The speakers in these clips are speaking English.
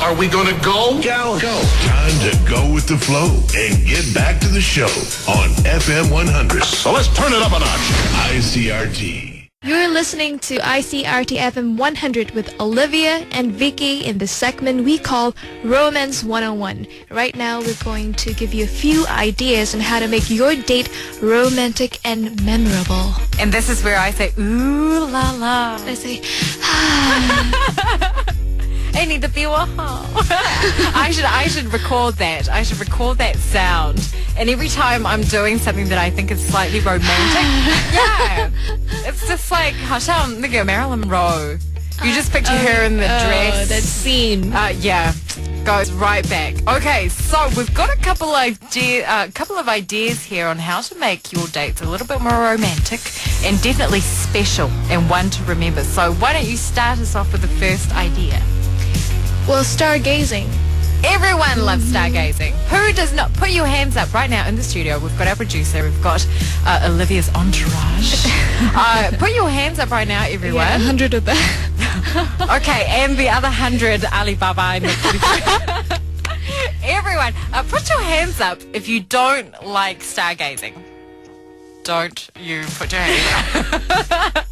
Are we gonna go? Go. Time to go with the flow and get back to the show on FM 100. So let's turn it up a notch. ICRT. You're listening to ICRT FM 100 with Olivia and Vicky in the segment we call Romance 101. Right now, we're going to give you a few ideas on how to make your date romantic and memorable. And this is where I say, ooh la la. I say, I need to be I should record that. I should record that sound. And every time I'm doing something that I think is slightly romantic, yeah, it's just like, Marilyn Monroe. You just picture her in the dress. that scene. Yeah, goes right back. Okay, so we've got a couple of ideas here on how to make your dates a little bit more romantic and definitely special and one to remember. So why don't you start us off with the first idea? Well, stargazing. Everyone loves stargazing. Who does not? Put your hands up right now in the studio. We've got our producer. We've got Olivia's entourage. Put your hands up right now, everyone. Yeah, 100 of that. Okay, and the other 100, Alibaba and the everyone, put your hands up if you don't like stargazing. Don't you put your hands up.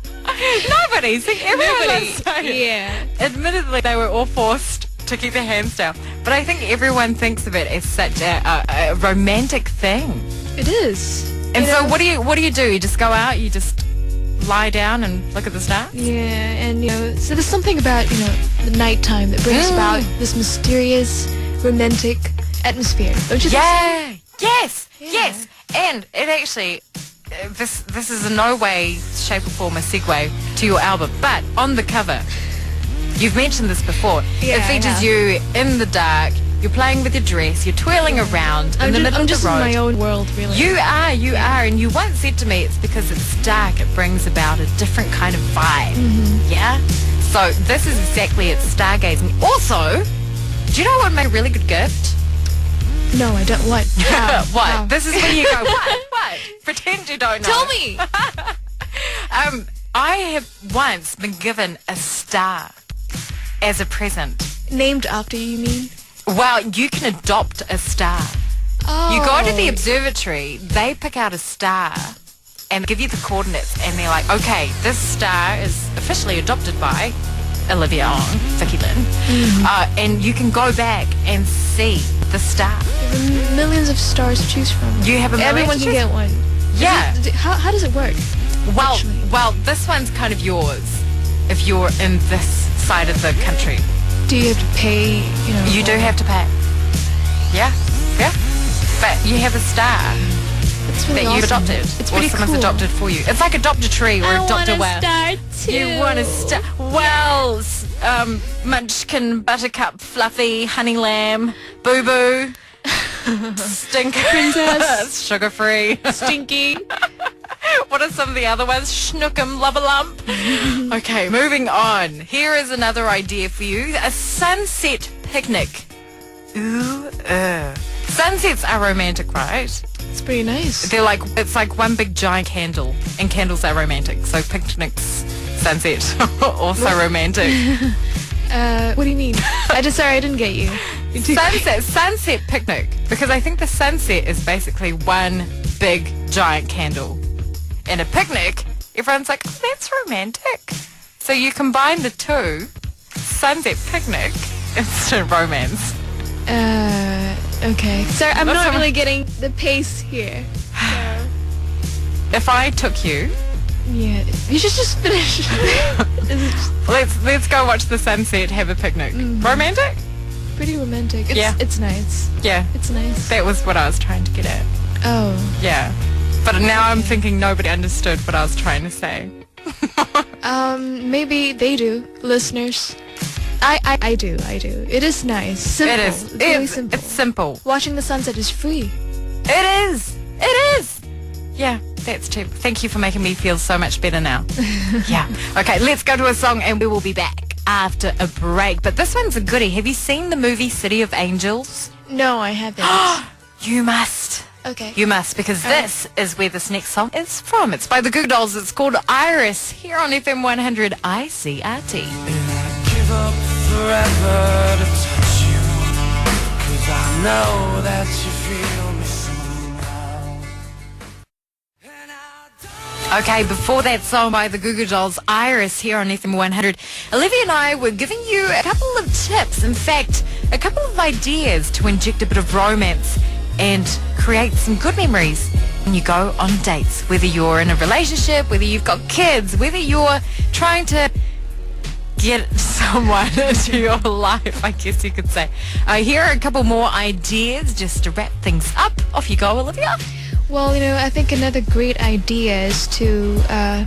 Nobody. See, everyone loves stargazing. Yeah. Admittedly, they were all forced to keep their hands down. But I think everyone thinks of it as such a romantic thing. It is. And so what do you do? You just go out, you just lie down and look at the stars? Yeah, and so there's something about, the nighttime that brings about this mysterious, romantic atmosphere. Don't you think so? Yes. And it actually, this is in no way, shape or form a segue to your album, but on the cover, you've mentioned this before. Yeah, it features you in the dark. You're playing with your dress. You're twirling around in the middle of the road. I'm just in my own world, really. You are. And you once said to me, it's because it's dark. It brings about a different kind of vibe. Mm-hmm. Yeah? So this is exactly it, stargazing. Also, do you know what would make a really good gift? No, I don't. What? What? Wow. This is when you go, what? Pretend you don't know. Tell me. I have once been given a star as a present. Named after you, mean? Well, you can adopt a star. Oh. You go to the observatory, they pick out a star and give you the coordinates, and they're like, okay, this star is officially adopted by Olivia Ong, Vicky Lynn, and you can go back and see the star. There are millions of stars to choose from. You have a million Everyone to can choose- get one. Yeah. How does it work? Well, this one's kind of yours if you're in this side of the country. Do you have to pay, You do have to pay. Yeah. But you have a star That's really that you've awesome. adopted. It's or pretty someone's cool. adopted for you. It's like adopt a tree or adopt a well. star too. You want to start? Well, Munchkin, Buttercup, Fluffy, Honey Lamb, Boo Boo, Stinker, Princess, Sugar-free, Stinky. What are some of the other ones? Schnookum, Lubba Lump. Okay, moving on. Here is another idea for you. A sunset picnic. Ooh, Sunsets are romantic, right? It's pretty nice. It's like one big giant candle, and candles are romantic. So picnics, sunset, also romantic. What do you mean? I didn't get you. Sunset picnic, because I think the sunset is basically one big giant candle. And a picnic, everyone's like, oh, that's romantic. So you combine the two, sunset picnic, instant romance. Okay. Sorry, I'm not really getting the pace here. So. If I took you, Yeah, you should just finish. let's go watch the sunset, have a picnic. Romantic? Pretty romantic. Yeah. It's nice. Yeah. It's nice. That was what I was trying to get at. Oh. Yeah. But now I'm thinking nobody understood what I was trying to say. Maybe they do, listeners. I do. It is nice. Simple. It is. It's really simple. It's simple. Watching the sunset is free. It is. Yeah, that's true. Thank you for making me feel so much better now. Yeah. Okay, let's go to a song and we will be back after a break. But this one's a goodie. Have you seen the movie City of Angels? No, I haven't. You must. Okay. You must, because this is where this next song is from. It's by the Goo Dolls. It's called Iris, here on FM 100 ICRT. Give up forever to touch you. know that you feel me somehow. Okay, before that song by the Goo Goo Dolls, Iris here on FM 100, Olivia and I were giving you a couple of tips, in fact, a couple of ideas to inject a bit of romance and create some good memories when you go on dates, whether you're in a relationship, whether you've got kids, whether you're trying to get someone into your life, I guess you could say. Here are a couple more ideas just to wrap things up. Off you go, Olivia. Well, I think another great idea is to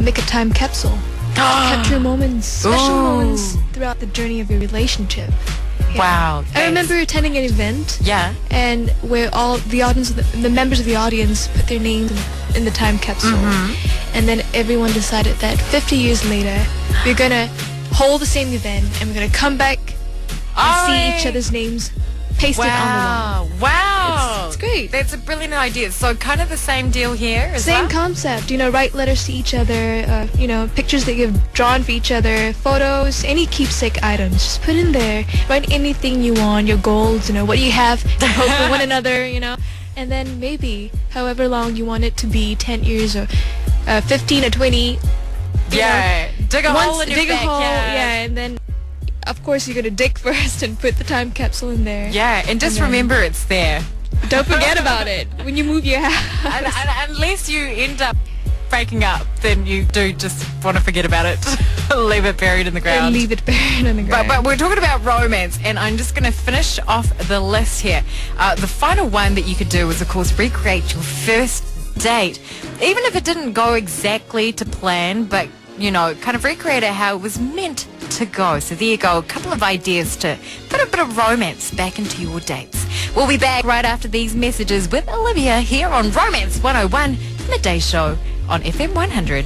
make a time capsule. Capture moments, special moments throughout the journey of your relationship. Yeah. Wow. I remember attending an event. Yeah. And where all the audience, the members of the audience put their names in the time capsule. And then everyone decided that 50 years later, we're going to hold the same event and we're going to come back and see each other's names pasted on the wall. Wow. It's great. That's a brilliant idea. So kind of the same deal here as well? Same concept. Write letters to each other, pictures that you've drawn for each other, photos, any keepsake items. Just put in there. Write anything you want, your goals, what you have to hope for one another, And then maybe, however long you want it to be, 10 years or 15 or 20. Yeah. Dig a hole in your dig a back, hole, yeah. and then, of course, you're going to dig first and put the time capsule in there. Yeah, and just And then- remember it's there. Don't forget about it when you move your house. And unless you end up breaking up, then you do just want to forget about it. Leave it buried in the ground. And leave it buried in the ground. But we're talking about romance, and I'm just going to finish off the list here. The final one that you could do is, of course, recreate your first date. Even if it didn't go exactly to plan, but, kind of recreate it how it was meant to go. So there you go, a couple of ideas to put a bit of romance back into your dates. We'll be back right after these messages with Olivia here on Romance 101 Midday Show on FM 100.